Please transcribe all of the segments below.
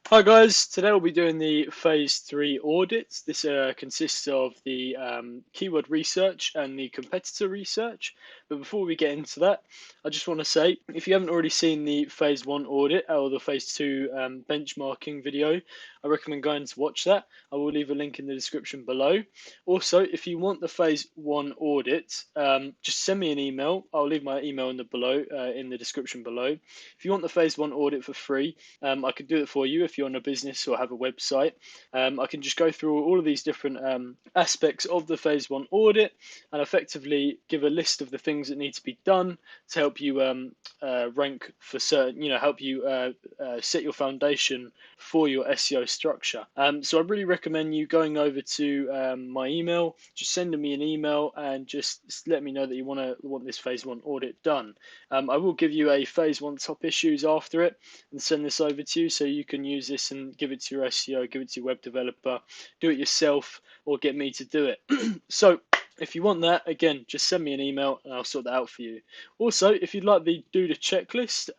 Hi guys, today we'll be doing the phase 3 audit. This consists of the keyword research and the competitor research. But before we get into that, I just want to say if you haven't already seen the phase 1 audit or the phase 2 benchmarking video, I recommend going to watch that. I will leave a link in the description below. Also, if you want the phase 1 audit, just send me an email. I'll leave my email in the description below. If you want the phase 1 audit for free, I can do it for you if you're on a business or have a website. I can just go through all of these different aspects of the phase 1 audit and effectively give a list of the things that need to be done to help you rank for certain, help you set your foundation for your SEO structure. So I really recommend you going over to my email, just sending me an email and just let me know that you want this phase 1 audit done. I will give you a phase 1 top issues after it and send this over to you so you can use this and give it to your SEO, give it to your web developer, do it yourself, or get me to do it. So if you want that, again, just send me an email and I'll sort that out for you. Also, if you'd like the Duda checklist,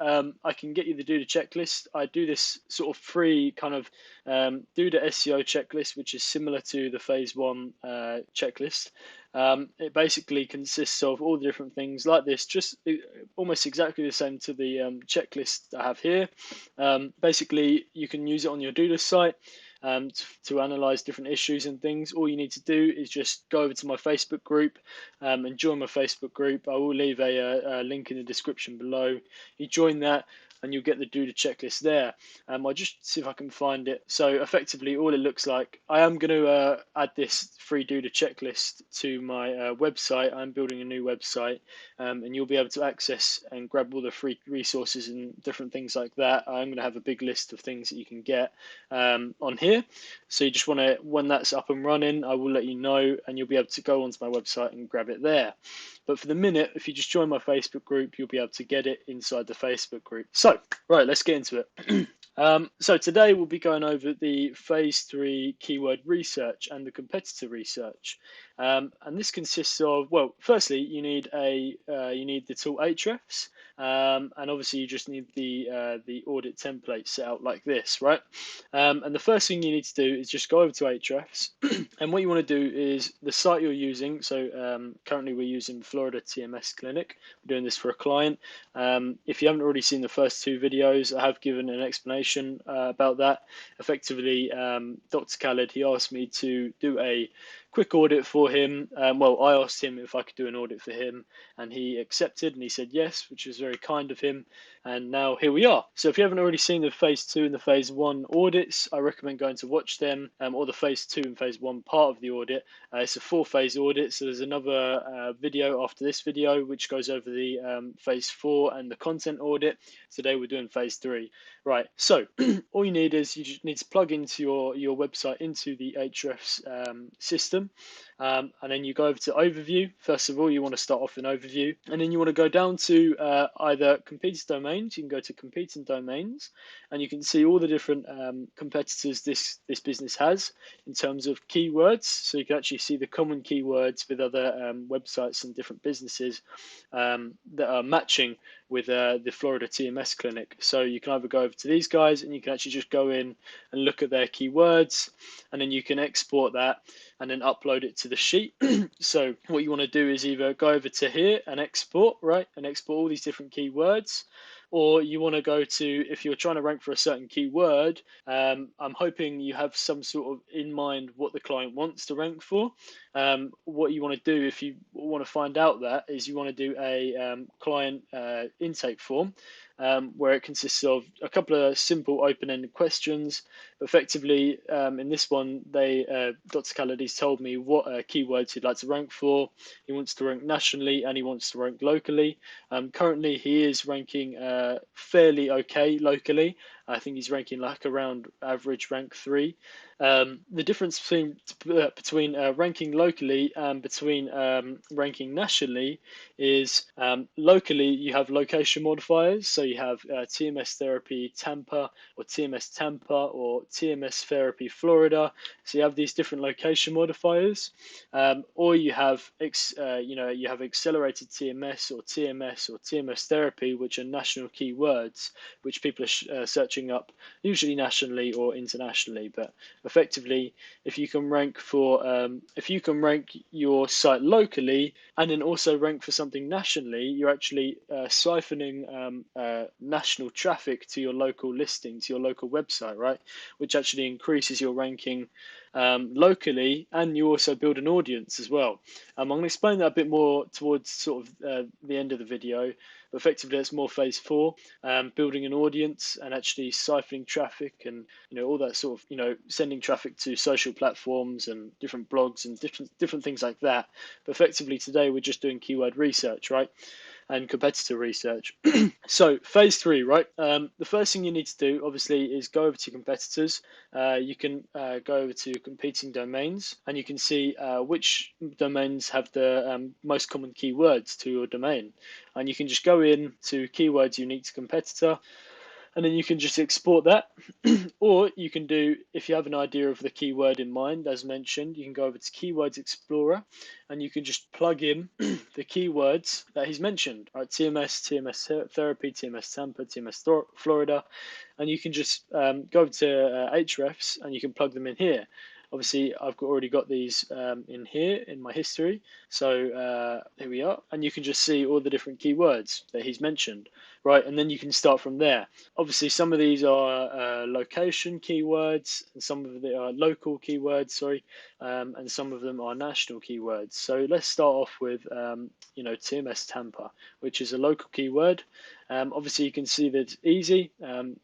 I can get you the Duda checklist. I do this sort of free kind of Duda SEO checklist, which is similar to the phase 1 checklist. It basically consists of all the different things like this, just almost exactly the same to the checklist I have here. Basically, you can use it on your Duda site to analyze different issues and things. All you need to do is just go over to my Facebook group and join my Facebook group. I will leave a link in the description below. You join that and you'll get the Duda checklist there. I'll just see if I can find it. So effectively, all it looks like, I am going to add this free Duda checklist to my website. I'm building a new website, and you'll be able to access and grab all the free resources and different things like that. I'm going to have a big list of things that you can get on here. So you just want to, when that's up and running, I will let you know, and you'll be able to go onto my website and grab it there. But for the minute, if you just join my Facebook group, you'll be able to get it inside the Facebook group. So, right, let's get into it. So today we'll be going over the phase 3 keyword research and the competitor research. And this consists of, well, firstly, you need the tool Ahrefs, and obviously you just need the audit template set out like this, right? And the first thing you need to do is just go over to Ahrefs, and what you want to do is the site you're using. So currently we're using Florida TMS Clinic. We're doing this for a client. If you haven't already seen the first 2 videos, I have given an explanation about that. Effectively, Dr. Khaled, he asked me to do a quick audit for him. Well, I asked him if I could do an audit for him, and he accepted and he said yes, which was very kind of him. And now here we are. So if you haven't already seen the phase 2 and the phase 1 audits, I recommend going to watch them, or the phase 2 and phase 1 part of the audit. It's a 4-phase audit, so there's another video after this video which goes over the phase 4 and the content audit. Today we're doing phase 3. Right, so all you need is you just need to plug into your website into the Ahrefs system, and then you go over to overview. First of all, you want to start off in overview, and then you want to go down to either competitor domains. You can go to competing domains, and you can see all the different competitors this business has in terms of keywords. So you can actually see the common keywords with other websites and different businesses that are matching with the Florida TMS clinic. So you can either go over to these guys and you can actually just go in and look at their keywords, and then you can export that and then upload it to the sheet. So what you want to do is either go over to here and export, right, and export all these different keywords, or you want to go to, if you're trying to rank for a certain keyword, I'm hoping you have some sort of in mind what the client wants to rank for. What you want to do if you want to find out that is you want to do a client intake form, where it consists of a couple of simple open-ended questions. Effectively, in this one, Dr. Khaledi's told me what keywords he'd like to rank for. He wants to rank nationally and he wants to rank locally. Currently, he is ranking fairly okay locally. I think he's ranking like around average rank 3. The difference between ranking locally and between ranking nationally is locally you have location modifiers. So you have TMS Therapy Tampa, or TMS Tampa, or TMS Therapy Florida. So you have these different location modifiers, or you have you have accelerated TMS or TMS Therapy, which are national keywords which people are searching searching up, usually nationally or internationally. But effectively, if you can rank your site locally and then also rank for something nationally, you're actually siphoning national traffic to your local listing, to your local website, right? Which actually increases your ranking locally, and you also build an audience as well. I'm going to explain that a bit more towards sort of the end of the video. But effectively, it's more phase 4, building an audience and actually siphoning traffic, and all that sort of sending traffic to social platforms and different blogs and different things like that. But effectively, today we're just doing keyword research, right? And competitor research. So phase 3, right? The first thing you need to do, obviously, is go over to competitors. You can go over to competing domains, and you can see which domains have the most common keywords to your domain. And you can just go in to keywords unique to competitor, and then you can just export that. Or you can do, if you have an idea of the keyword in mind, as mentioned, you can go over to Keywords Explorer, and you can just plug in the keywords that he's mentioned, right? TMS, TMS therapy, TMS Tampa, TMS Florida, and you can just go over to Ahrefs, and you can plug them in here. Obviously, I've already got these in here in my history. So here we are. And you can just see all the different keywords that he's mentioned, right? And then you can start from there. Obviously, some of these are location keywords, and some of them are local keywords, sorry, and some of them are national keywords. So let's start off with, TMS Tampa, which is a local keyword. Obviously, you can see that it's easy.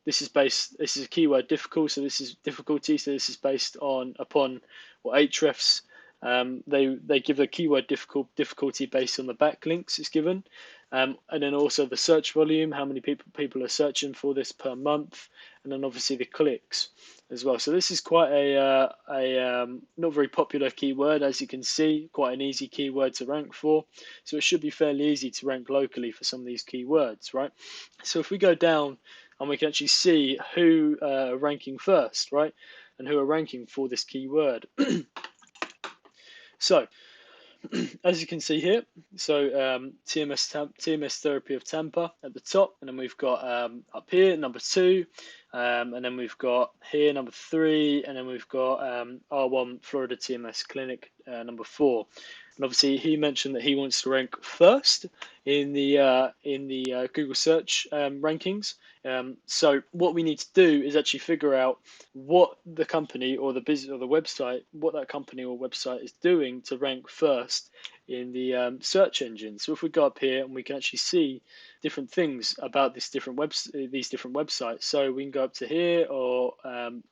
This is a keyword difficult, so this is difficulty. So this is based upon what Ahrefs, they give the keyword difficulty based on the backlinks it's given, and then also the search volume, how many people are searching for this per month, and then obviously the clicks as well. So this is quite a not very popular keyword, as you can see, quite an easy keyword to rank for. So it should be fairly easy to rank locally for some of these keywords, right? So if we go down, and we can actually see who are ranking first, right? And who are ranking for this keyword. So as you can see here, so TMS therapy of Tampa at the top, and then we've got up here number 2, and then we've got here number 3, and then we've got R1 Florida TMS Clinic number 4. And obviously, he mentioned that he wants to rank first in the Google search rankings. So what we need to do is actually figure out what the company or the business or the website, what that company or website is doing to rank first in the search engine. So if we go up here, and we can actually see different things about these different websites. So we can go up to here, or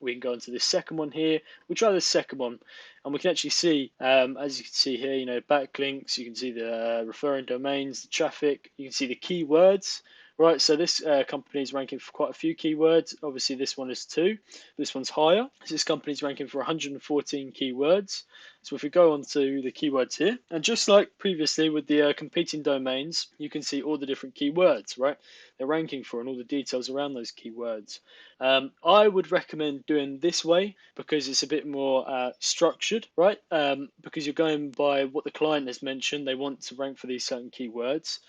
we can go into this second one here. We'll try this second one, and we can actually see, as you can see here, backlinks. You can see the referring domains, the traffic. You can see the keywords. Right, so this company is ranking for quite a few keywords. Obviously, this one is 2. This one's higher. So this company is ranking for 114 keywords. So if we go on to the keywords here, and just like previously with the competing domains, you can see all the different keywords, right? They're ranking for, and all the details around those keywords. I would recommend doing this way because it's a bit more structured, right? Because you're going by what the client has mentioned. They want to rank for these certain keywords.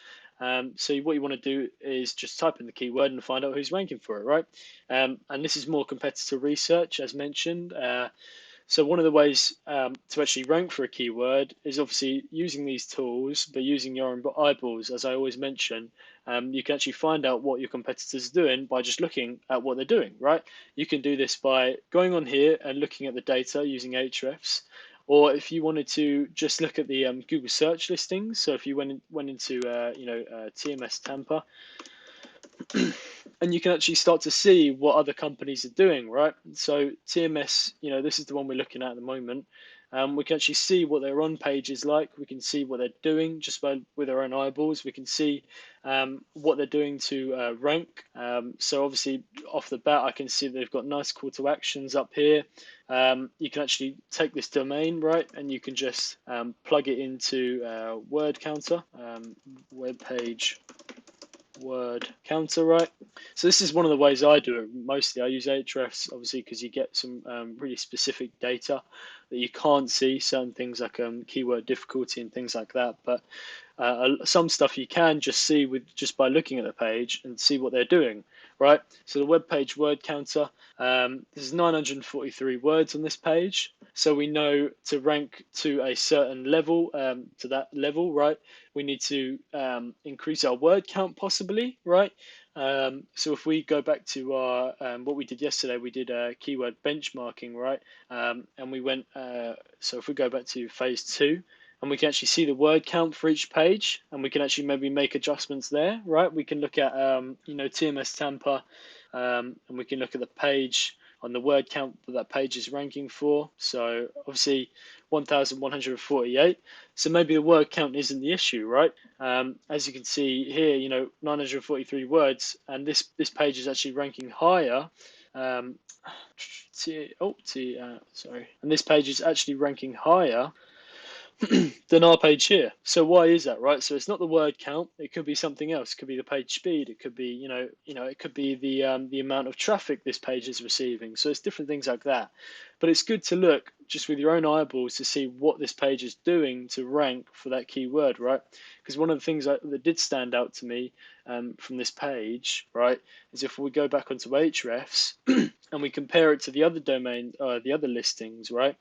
So what you want to do is just type in the keyword and find out who's ranking for it, right? And this is more competitor research, as mentioned. So one of the ways to actually rank for a keyword is obviously using these tools, but using your own eyeballs, as I always mention. You can actually find out what your competitors are doing by just looking at what they're doing, right? You can do this by going on here and looking at the data using Ahrefs. Or if you wanted to just look at the Google search listings, so if you went into TMS Tampa, and you can actually start to see what other companies are doing, right? So TMS, this is the one we're looking at the moment. We can actually see what their on page is like. We can see what they're doing just with our own eyeballs. We can see what they're doing to rank. So obviously off the bat, I can see they've got nice call to actions up here. You can actually take this domain, right, and you can just plug it into word counter, web page word counter, right? So this is one of the ways I do it. Mostly I use Ahrefs, obviously, because you get some really specific data that you can't see, certain things like keyword difficulty and things like that. But some stuff you can just see just by looking at the page and see what they're doing, right? So the web page word counter, there's 943 words on this page. So we know to rank to a certain level, to that level, right? We need to increase our word count possibly, right? So if we go back to our what we did yesterday, we did keyword benchmarking, right? And we went. So if we go back to phase 2, and we can actually see the word count for each page, and we can actually maybe make adjustments there, right? We can look at TMS Tampa, and we can look at the page on the word count that page is ranking for. So obviously 1,148. So maybe the word count isn't the issue, right? As you can see here, 943 words, and this page is actually ranking higher. Sorry, and this page is actually ranking higher than our page here. So why is that, right? So it's not the word count. It could be something else. It could be the page speed. It could be, it could be the amount of traffic this page is receiving. So it's different things like that. But it's good to look just with your own eyeballs to see what this page is doing to rank for that keyword, right? Because one of the things that did stand out to me from this page, right, is if we go back onto Ahrefs and we compare it to the other domain, the other listings, right?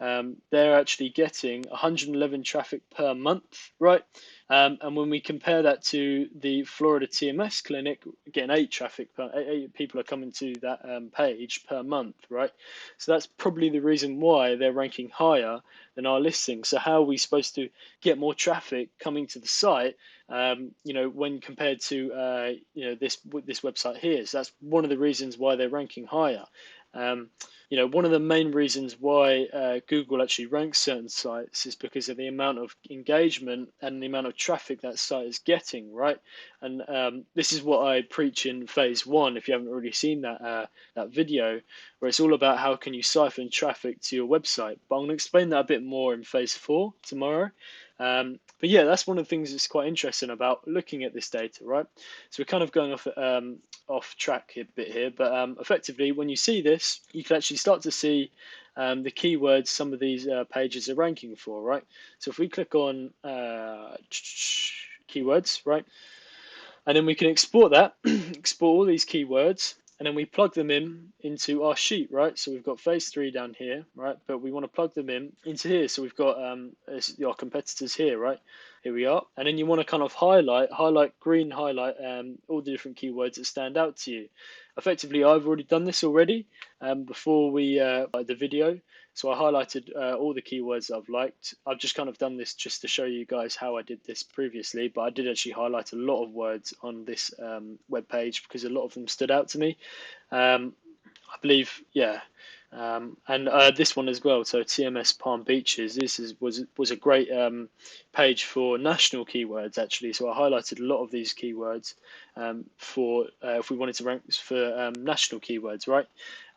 They're actually getting 111 traffic per month, right? And when we compare that to the Florida TMS clinic, getting 8 people are coming to that page per month, right? So that's probably the reason why they're ranking higher than our listing. So how are we supposed to get more traffic coming to the site, when compared to this website here? So that's one of the reasons why they're ranking higher. One of the main reasons why Google actually ranks certain sites is because of the amount of engagement and the amount of traffic that site is getting, right? And this is what I preach in phase 1. If you haven't already seen that video, where it's all about how can you siphon traffic to your website. But I'm going to explain that a bit more in phase 4 tomorrow. But yeah, that's one of the things that's quite interesting about looking at this data, right? So we're kind of going off track a bit here, but effectively, when you see this, you can actually start to see the keywords some of these pages are ranking for, right? So if we click on keywords, right, and then we can export that, export all these keywords, and then we plug them into our sheet, right? So we've got phase 3 down here, right? But we want to plug them into here. So we've got our competitors here, right? Here we are. And then you want to kind of highlight, green highlight all the different keywords that stand out to you. Effectively, I've already done this already before we the video. So I highlighted all the keywords I've liked. I've just kind of done this just to show you guys how I did this previously, but I did actually highlight a lot of words on this web page because a lot of them stood out to me. I believe, yeah. And this one as well. So TMS Palm Beaches. Was a great page for national keywords actually. So I highlighted a lot of these keywords for if we wanted to rank for national keywords, right?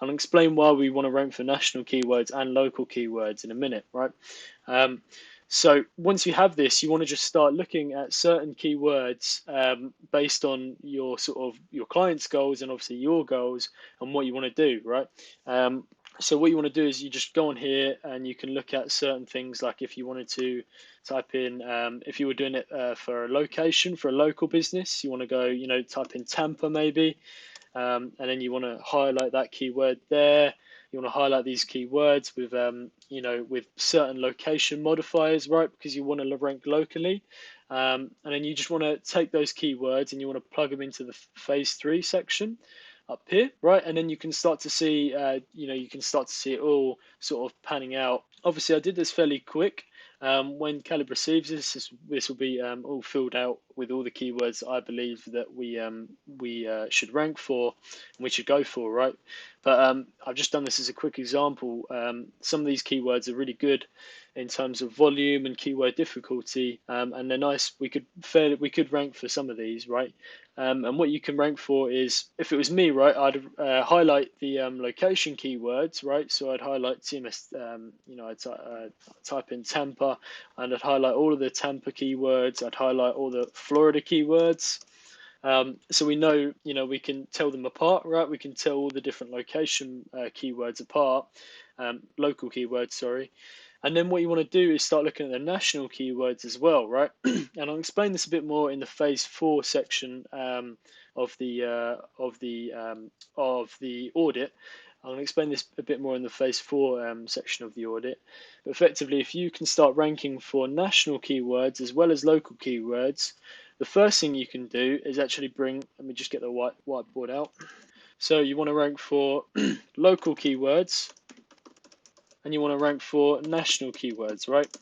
I'll explain why we want to rank for national keywords and local keywords in a minute, right? So once you have this, you want to just start looking at certain keywords based on your your client's goals and obviously your goals and what you want to do, right? So what you want to do is you just go on here and you can look at certain things like if you wanted to type in, if you were doing it for a location, for a local business, you want to go, type in Tampa maybe, and then you want to highlight that keyword there. You want to highlight these keywords with, with certain location modifiers, right? Because you want to rank locally. And then you just want to take those keywords and you want to plug them into the phase 3 section up here, right? And then you can start to see, it all sort of panning out. Obviously, I did this fairly quick. When Caleb receives this will be all filled out with all the keywords I believe that we should rank for and we should go for, right? But I've just done this as a quick example. Some of these keywords are really good in terms of volume and keyword difficulty, and they're nice. We could rank for some of these, right? And what you can rank for is, if it was me, right, I'd highlight the location keywords, right? So I'd highlight TMS, I'd type in Tampa, and I'd highlight all of the Tampa keywords. I'd highlight all the Florida keywords. So we know, we can tell them apart, right? We can tell all the different location keywords apart, local keywords, sorry. And then what you want to do is start looking at the national keywords as well, right? And I'll explain this a bit more in the phase 4 section of the audit. I'm going to explain this a bit more in the phase 4 section of the audit. But effectively, if you can start ranking for national keywords as well as local keywords, the first thing you can do is actually let me just get the whiteboard out. So you want to rank for local keywords and you want to rank for national keywords, right?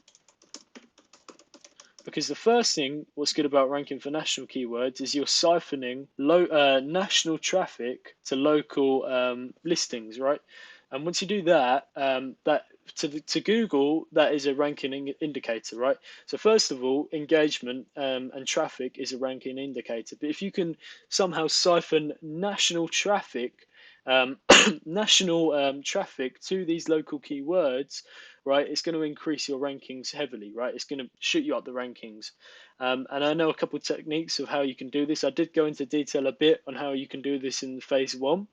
Because the first thing, what's good about ranking for national keywords is you're siphoning national traffic to local listings, right? And once you do that, that to Google, that is a ranking indicator, right? So first of all, engagement and traffic is a ranking indicator. But if you can somehow siphon national traffic, national traffic to these local keywords, right, it's going to increase your rankings heavily, right? It's going to shoot you up the rankings. And I know a couple of techniques of how you can do this. I did go into detail a bit on how you can do this in phase 1.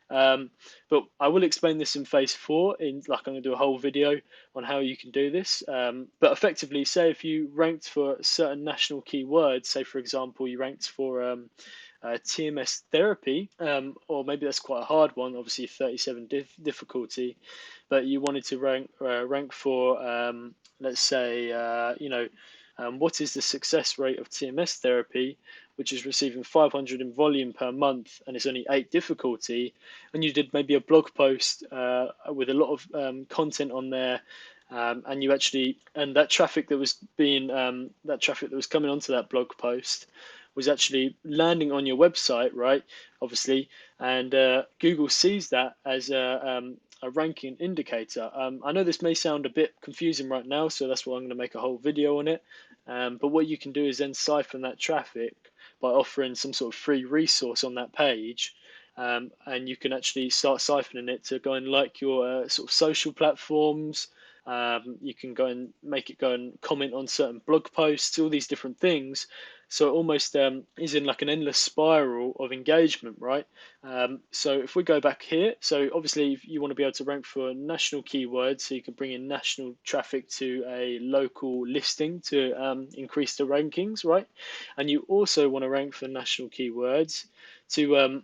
But I will explain this in phase 4. I'm going to do a whole video on how you can do this. But effectively, say if you ranked for certain national keywords, say for example you ranked for TMS therapy, or maybe that's quite a hard one, obviously 37 difficulty, but you wanted to rank for, let's say, what is the success rate of TMS therapy, which is receiving 500 in volume per month and it's only 8 difficulty, and you did maybe a blog post with a lot of content on there, and you actually, and that traffic that was coming onto that blog post was actually landing on your website, right? Obviously, and Google sees that as a ranking indicator. I know this may sound a bit confusing right now, so that's why I'm going to make a whole video on it. But what you can do is then siphon that traffic by offering some sort of free resource on that page. And you can actually start siphoning it to go and like your sort of social platforms. You can go and make it go and comment on certain blog posts, all these different things. So it almost is in like an endless spiral of engagement, right? So if we go back here, so obviously you want to be able to rank for national keywords, so you can bring in national traffic to a local listing to increase the rankings, right? And you also want to rank for national keywords to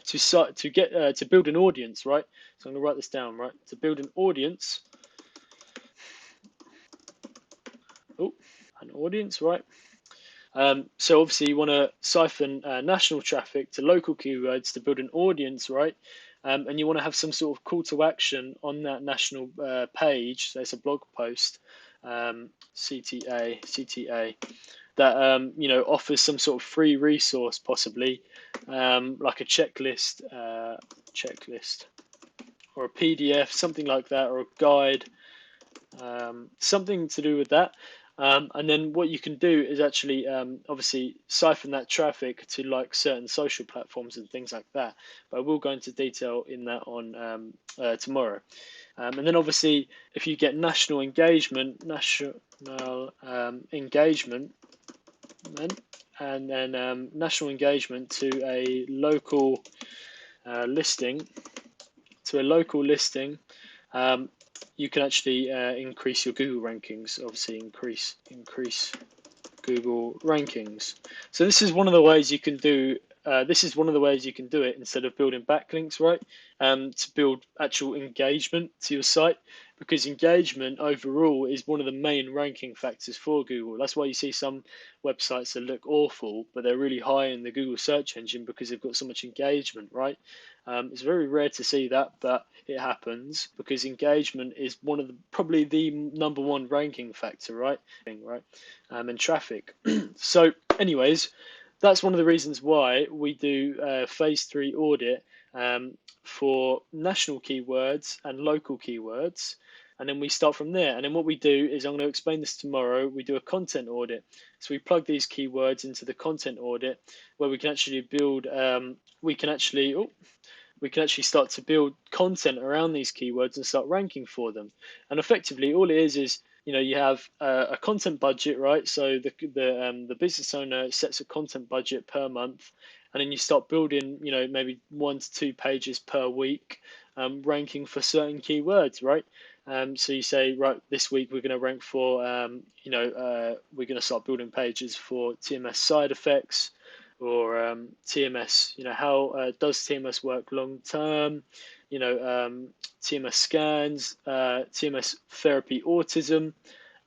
to build an audience, right? So I'm going to write this down, right? To build an audience. Oh, an audience, right? So obviously you want to siphon national traffic to local keywords to build an audience, right? And you want to have some sort of call to action on that national page. So it's a blog post, CTA, that offers some sort of free resource, possibly like a checklist, or a PDF, something like that, or a guide, something to do with that. And then what you can do is actually obviously siphon that traffic to like certain social platforms and things like that. But I will go into detail in that on tomorrow. And then obviously if you get national engagement, and then national engagement to a local listing, you can actually increase your Google rankings. Obviously, increase Google rankings. So this is one of the ways you can do. This is one of the ways you can do it instead of building backlinks, right? To build actual engagement to your site, because engagement overall is one of the main ranking factors for Google. That's why you see some websites that look awful, but they're really high in the Google search engine because they've got so much engagement, right? It's very rare to see that, but it happens because engagement is one of probably the number one ranking factor, right? And traffic. So, anyways, that's one of the reasons why we do phase 3 audit for national keywords and local keywords. And then we start from there. And then what we do is, I'm going to explain this tomorrow, we do a content audit. So we plug these keywords into the content audit where we can actually build, we can actually start to build content around these keywords and start ranking for them. And effectively, all it is you have a content budget, right? So the business owner sets a content budget per month, and then you start building, maybe 1 to 2 pages per week, ranking for certain keywords, right? So you say, right, this week we're going to rank for, we're going to start building pages for TMS side effects. TMS. How does TMS work long term? TMS scans, TMS therapy autism.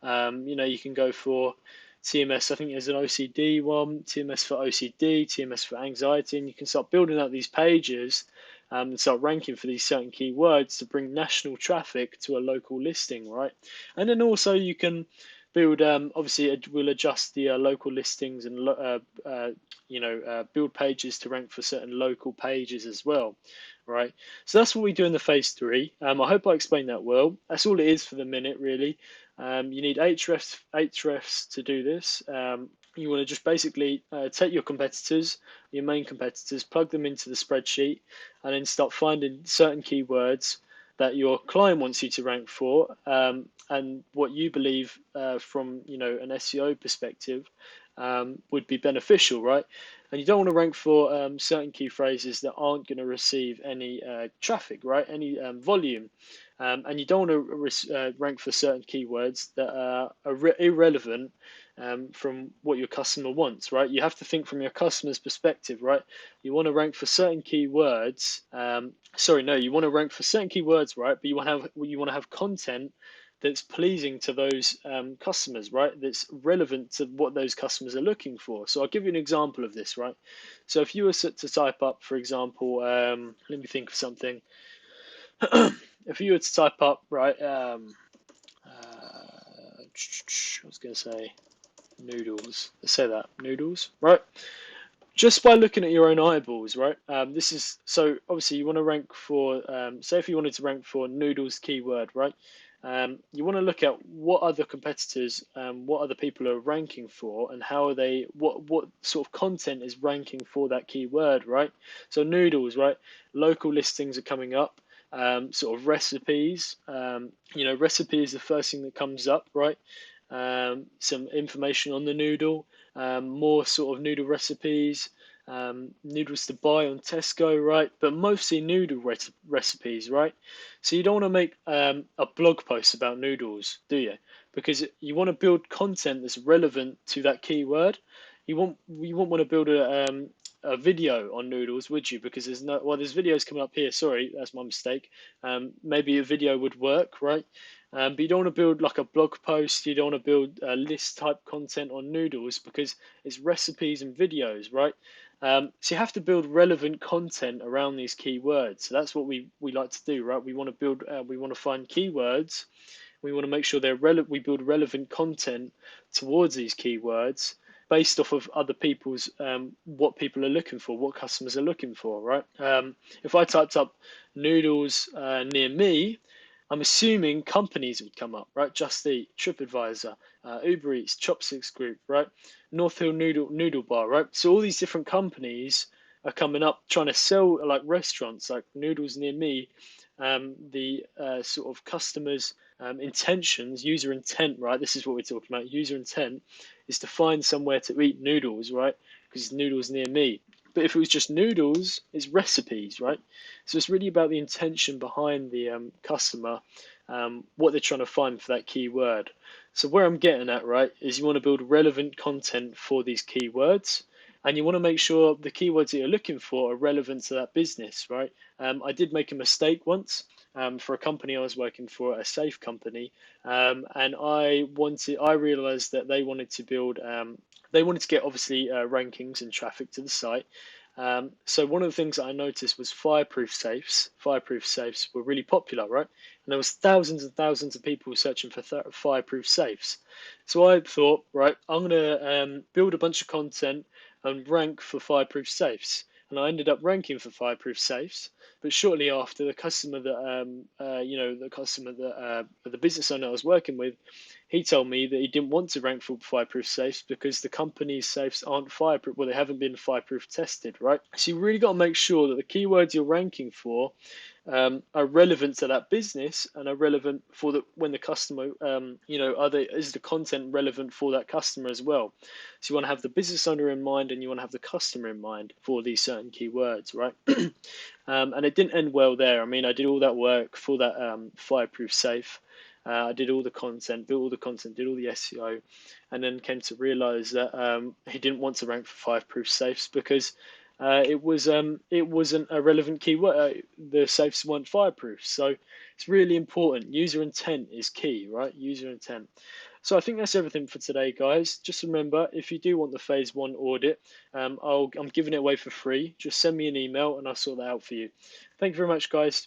You can go for TMS. I think there's an OCD one, TMS for OCD, TMS for anxiety, and you can start building out these pages and start ranking for these certain keywords to bring national traffic to a local listing, right? And then also you can build. Obviously, it will adjust the local listings and build pages to rank for certain local pages as well, right? So that's what we do in the phase three. I hope I explained that well. That's all it is for the minute, really. You need Hrefs to do this. You want to just basically take your competitors, your main competitors, plug them into the spreadsheet, and then start finding certain keywords that your client wants you to rank for, and what you believe from an SEO perspective would be beneficial, right? And you don't want to rank for certain key phrases that aren't going to receive any traffic, right? Any volume. And you don't want to rank for certain keywords that are irrelevant from what your customer wants, right? You have to think from your customer's perspective, right? You want to rank for certain keywords. You want to rank for certain keywords, right? But you want to have content that's pleasing to those customers, right? That's relevant to what those customers are looking for. So I'll give you an example of this, right? So if you were to type up, for example, let me think of something. If you were to type up, right, I was going to say noodles. Let's say that, noodles, right? Just by looking at your own eyeballs, right? This is so obviously you want to rank for, say if you wanted to rank for noodles keyword, right? You want to look at what other competitors, what other people are ranking for, and how are they, what sort of content is ranking for that keyword, right? So noodles, right? Local listings are coming up. Sort of recipes. Recipe is the first thing that comes up, right? Some information on the noodle, more sort of noodle recipes, noodles to buy on Tesco, right? But mostly noodle recipes, right? So you don't want to make a blog post about noodles, do you? Because you want to build content that's relevant to that keyword. You won't want to build a video on noodles, would you? Because there's videos coming up here. Sorry, that's my mistake. Maybe a video would work, right? But you don't want to build like a blog post. You don't want to build list type content on noodles because it's recipes and videos, right? So you have to build relevant content around these keywords. So that's what we like to do, right? We want to build. We want to find keywords. We want to make sure we build relevant content towards these keywords based off of other people's what people are looking for, what customers are looking for, right? If I typed up noodles near me, I'm assuming companies would come up, right? Just Eat, TripAdvisor, Uber Eats, Chopsticks Group, right? North Hill Noodle Bar, right? So all these different companies are coming up trying to sell like restaurants, like noodles near me. The sort of customers' intentions, user intent, right? This is what we're talking about. User intent is to find somewhere to eat noodles, right? Because noodles near me. But if it was just noodles, it's recipes, right? So it's really about the intention behind the customer, what they're trying to find for that keyword. So where I'm getting at, right, is you want to build relevant content for these keywords, and you want to make sure the keywords that you're looking for are relevant to that business, right? I did make a mistake once for a company I was working for, a safe company, and I realized that they wanted to build, they wanted to get obviously rankings and traffic to the site. So one of the things that I noticed was fireproof safes. Fireproof safes were really popular, right? And there was thousands and thousands of people searching for fireproof safes. So I thought, right, I'm gonna build a bunch of content and rank for fireproof safes. And I ended up ranking for fireproof safes. But shortly after, the customer the business owner I was working with, he told me that he didn't want to rank for fireproof safes because the company's safes aren't fireproof. Well, they haven't been fireproof tested, right? So you really got to make sure that the keywords you're ranking for are relevant to that business and are relevant for when the customer, is the content relevant for that customer as well? So you want to have the business owner in mind and you want to have the customer in mind for these certain keywords, right? And it didn't end well there. I mean, I did all that work for that fireproof safe. I did all the content, built all the content, did all the SEO, and then came to realize that he didn't want to rank for five-proof safes because it wasn't a relevant keyword. The safes weren't fireproof, so it's really important. User intent is key, right? User intent. So I think that's everything for today, guys. Just remember, if you do want the phase one audit, I'm giving it away for free. Just send me an email and I'll sort that out for you. Thank you very much, guys.